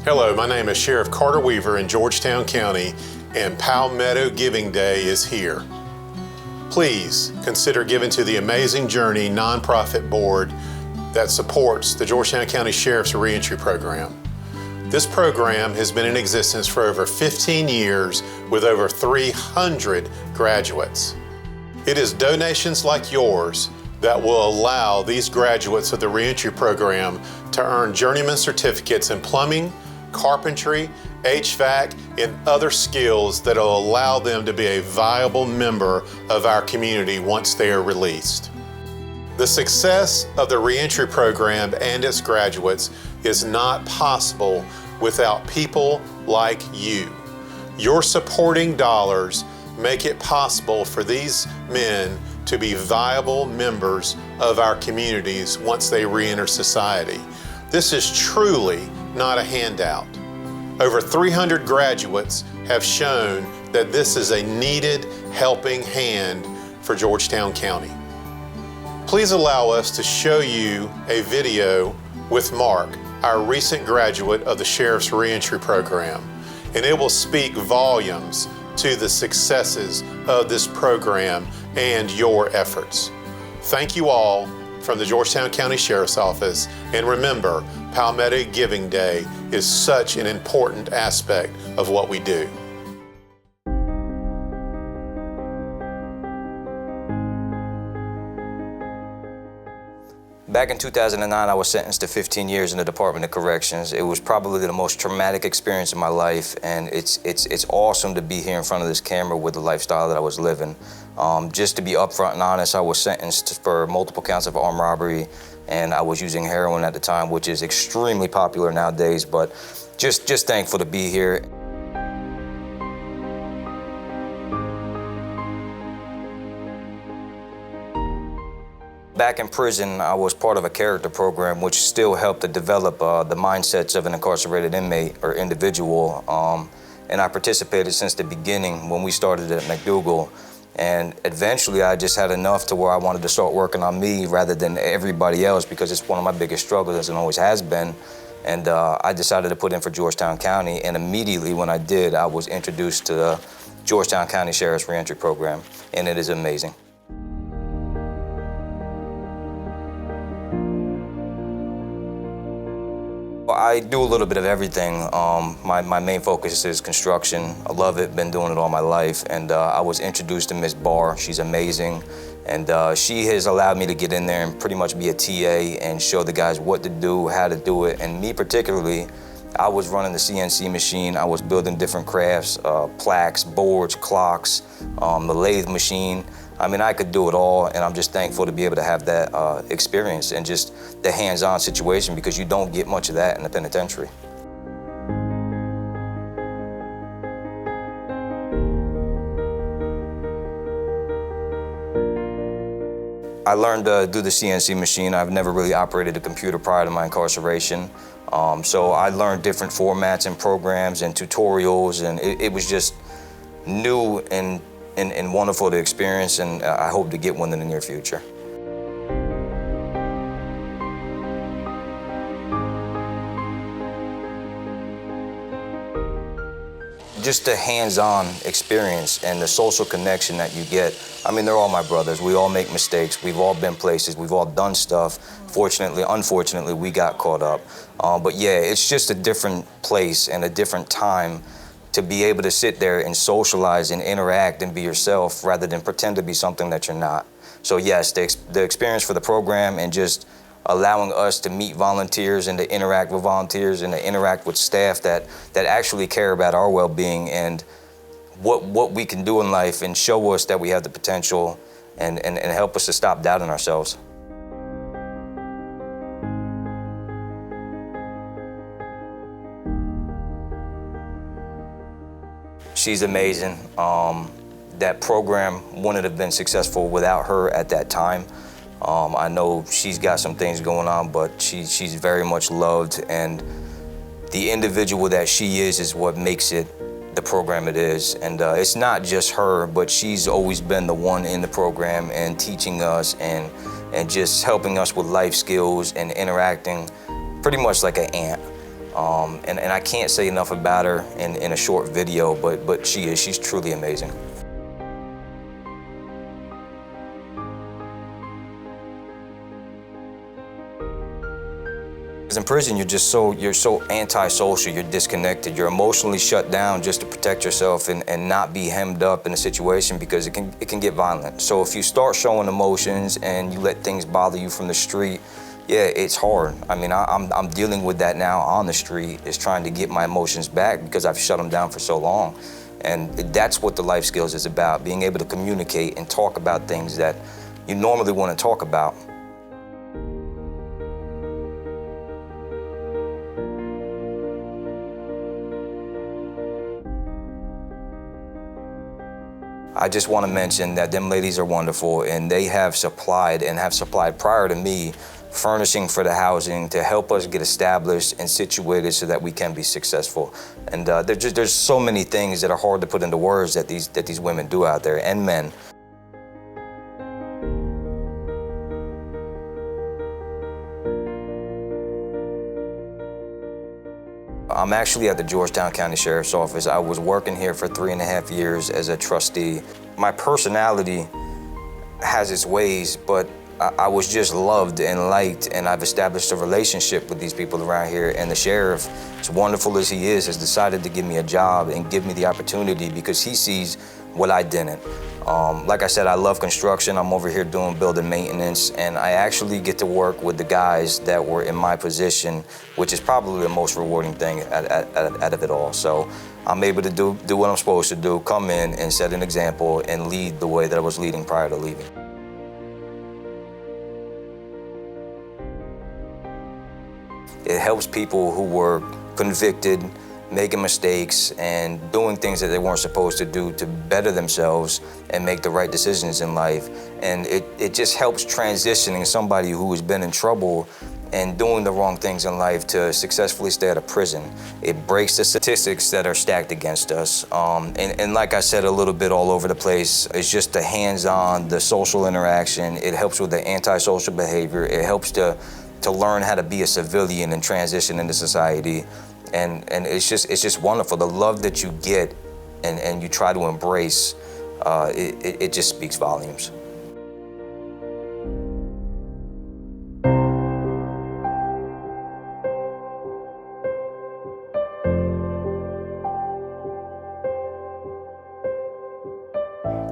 Hello, my name is Sheriff Carter Weaver in Georgetown County, and Palmetto Giving Day is here. Please consider giving to the Amazing Journey nonprofit board that supports the Georgetown County Sheriff's Reentry Program. This program has been in existence for over 15 years with over 300 graduates. It is donations like yours that will allow these graduates of the Reentry Program to earn journeyman certificates in plumbing, carpentry, HVAC, and other skills that will allow them to be a viable member of our community once they are released. The success of the Reentry Program and its graduates is not possible without people like you. Your supporting dollars make it possible for these men to be viable members of our communities once they reenter society. This is truly not a handout. Over 300 graduates have shown that this is a needed helping hand for Georgetown County. Please allow us to show you a video with Mark, our recent graduate of the Sheriff's Reentry Program, and it will speak volumes to the successes of this program and your efforts. Thank you all from the Georgetown County Sheriff's Office, and remember, Palmetto Giving Day is such an important aspect of what we do. Back in 2009, I was sentenced to 15 years in the Department of Corrections. It was probably the most traumatic experience of my life, and it's awesome to be here in front of this camera with the lifestyle that I was living. Just to be upfront and honest, I was sentenced for multiple counts of armed robbery, and I was using heroin at the time, which is extremely popular nowadays, but just thankful to be here. Back in prison, I was part of a character program which still helped to develop the mindsets of an incarcerated inmate or individual. And I participated since the beginning when we started at McDougal. And eventually I just had enough to where I wanted to start working on me rather than everybody else, because it's one of my biggest struggles and always has been. And I decided to put in for Georgetown County, and immediately when I did, I was introduced to the Georgetown County Sheriff's Reentry Program, and it is amazing. I do a little bit of everything. My main focus is construction. I love it, been doing it all my life. And I was introduced to Miss Barr. She's amazing. And she has allowed me to get in there and pretty much be a TA and show the guys what to do, how to do it. And me particularly, I was running the CNC machine. I was building different crafts, plaques, boards, clocks, the lathe machine. I mean, I could do it all, and I'm just thankful to be able to have that experience and just the hands-on situation, because you don't get much of that in the penitentiary. I learned to do the CNC machine. I've never really operated a computer prior to my incarceration. So I learned different formats and programs and tutorials, and it was just new and wonderful to experience, and I hope to get one in the near future. Just the hands-on experience and the social connection that you get. I mean, they're all my brothers. We all make mistakes. We've all been places. We've all done stuff. Fortunately, unfortunately, we got caught up. But yeah, it's just a different place and a different time to be able to sit there and socialize and interact and be yourself rather than pretend to be something that you're not. So yes, the experience for the program and just allowing us to meet volunteers and to interact with volunteers and to interact with staff that actually care about our well-being and what we can do in life, and show us that we have the potential and help us to stop doubting ourselves. She's amazing. That program wouldn't have been successful without her at that time. I know she's got some things going on, but she's very much loved, and the individual that she is what makes it the program it is. And it's not just her, but she's always been the one in the program and teaching us and just helping us with life skills and interacting pretty much like an aunt. And I can't say enough about her in a short video, but she's truly amazing. In prison, you're so antisocial, you're disconnected, you're emotionally shut down just to protect yourself and not be hemmed up in a situation because it can get violent. So if you start showing emotions and you let things bother you from the street, yeah, it's hard. I mean, I'm dealing with that now on the street, is trying to get my emotions back because I've shut them down for so long. And that's what the life skills is about, being able to communicate and talk about things that you normally want to talk about. I just want to mention that them ladies are wonderful, and they have supplied prior to me furnishing for the housing to help us get established and situated so that we can be successful. And there's so many things that are hard to put into words that these women do out there, and men. I'm actually at the Georgetown County Sheriff's Office. I was working here for 3.5 years as a trustee. My personality has its ways, but I was just loved and liked, and I've established a relationship with these people around here. And the sheriff, as wonderful as he is, has decided to give me a job and give me the opportunity because he sees what I didn't. Like I said, I love construction. I'm over here doing building maintenance, and I actually get to work with the guys that were in my position, which is probably the most rewarding thing out of it all. So I'm able to do what I'm supposed to do, come in and set an example and lead the way that I was leading prior to leaving. It helps people who were convicted, making mistakes and doing things that they weren't supposed to do to better themselves and make the right decisions in life. And it just helps transitioning somebody who has been in trouble and doing the wrong things in life to successfully stay out of prison. It breaks the statistics that are stacked against us. And like I said, a little bit all over the place, it's just the hands-on, the social interaction. It helps with the antisocial behavior. It helps to learn how to be a civilian and transition into society. And it's just wonderful. The love that you get and you try to embrace, it just speaks volumes.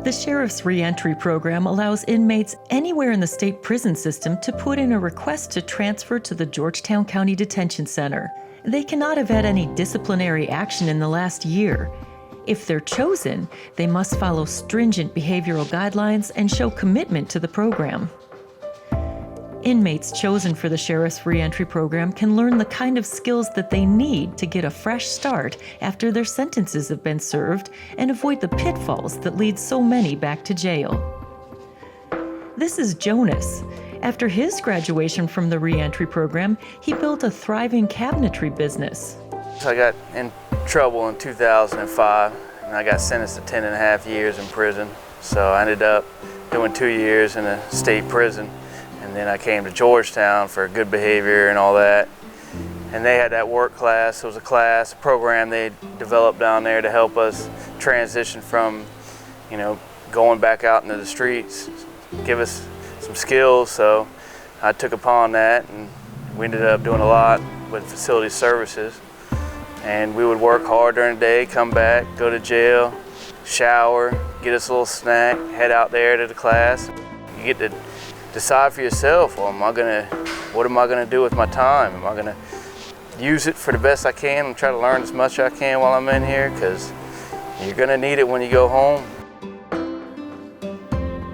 The Sheriff's Reentry Program allows inmates anywhere in the state prison system to put in a request to transfer to the Georgetown County Detention Center. They cannot have had any disciplinary action in the last year. If they're chosen, they must follow stringent behavioral guidelines and show commitment to the program. Inmates chosen for the Sheriff's Reentry Program can learn the kind of skills that they need to get a fresh start after their sentences have been served and avoid the pitfalls that lead so many back to jail. This is Jonas. After his graduation from the reentry program, he built a thriving cabinetry business. I got in trouble in 2005, and I got sentenced to 10.5 years in prison. So I ended up doing 2 years in a state prison, and then I came to Georgetown for good behavior and all that. And they had that work class. It was a program they developed down there to help us transition from, going back out into the streets, give us some skills. So I took upon that, and we ended up doing a lot with facility services. And we would work hard during the day, come back, go to jail, shower, get us a little snack, head out there to the class. You get to decide for yourself, what am I gonna do with my time? Am I gonna use it for the best I can and try to learn as much as I can while I'm in here? Because you're gonna need it when you go home.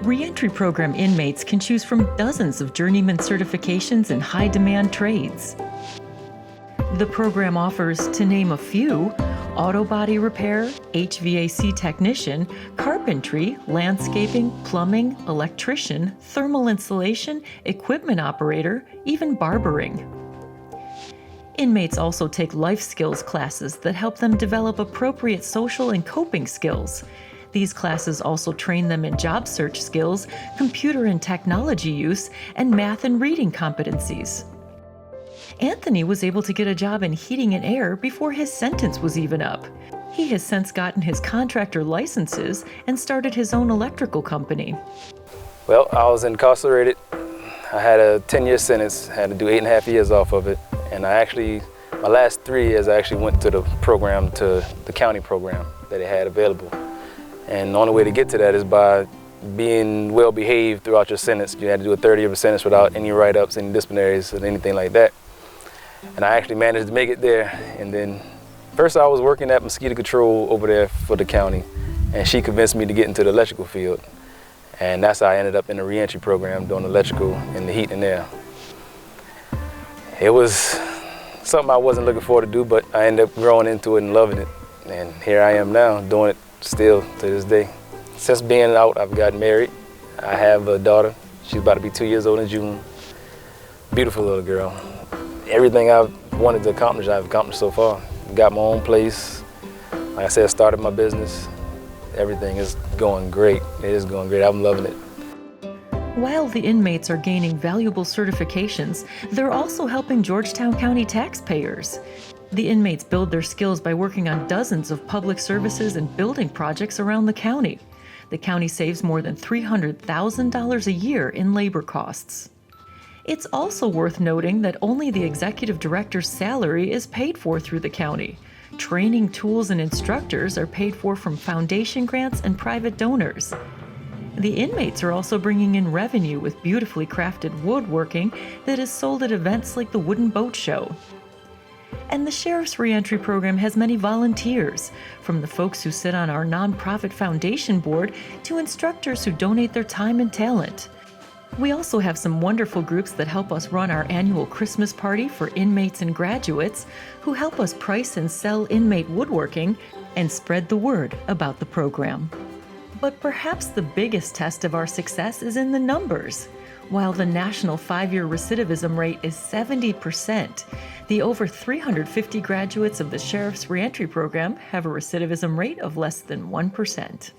Reentry program inmates can choose from dozens of journeyman certifications in high-demand trades. The program offers, to name a few, auto body repair, HVAC technician, carpentry, landscaping, plumbing, electrician, thermal insulation, equipment operator, even barbering. Inmates also take life skills classes that help them develop appropriate social and coping skills. These classes also train them in job search skills, computer and technology use, and math and reading competencies. Anthony was able to get a job in heating and air before his sentence was even up. He has since gotten his contractor licenses and started his own electrical company. Well, I was incarcerated. I had a 10-year sentence, had to do 8.5 years off of it. And my last 3 years, I actually went to the program, to the county program that they had available. And the only way to get to that is by being well behaved throughout your sentence. You had to do a 30 of a sentence without any write-ups, any disciplinaries, or anything like that. And I actually managed to make it there. And then first I was working at mosquito control over there for the county, and she convinced me to get into the electrical field. And that's how I ended up in the reentry program doing electrical in the heat and air. It was something I wasn't looking forward to do, but I ended up growing into it and loving it. And here I am now, doing it still to this day. Since being out, I've gotten married. I have a daughter. She's about to be 2 years old in June. Beautiful little girl. Everything I've wanted to accomplish, I've accomplished so far. Got my own place. Like I said, started my business. Everything is going great. It is going great. I'm loving it. While the inmates are gaining valuable certifications, they're also helping Georgetown County taxpayers. The inmates build their skills by working on dozens of public services and building projects around the county. The county saves more than $300,000 a year in labor costs. It's also worth noting that only the executive director's salary is paid for through the county. Training tools and instructors are paid for from foundation grants and private donors. The inmates are also bringing in revenue with beautifully crafted woodworking that is sold at events like the Wooden Boat Show. And the Sheriff's Reentry Program has many volunteers, from the folks who sit on our nonprofit foundation board to instructors who donate their time and talent. We also have some wonderful groups that help us run our annual Christmas party for inmates and graduates, who help us price and sell inmate woodworking and spread the word about the program. But perhaps the biggest test of our success is in the numbers. While the national 5-year recidivism rate is 70%, the over 350 graduates of the Sheriff's Reentry Program have a recidivism rate of less than 1%.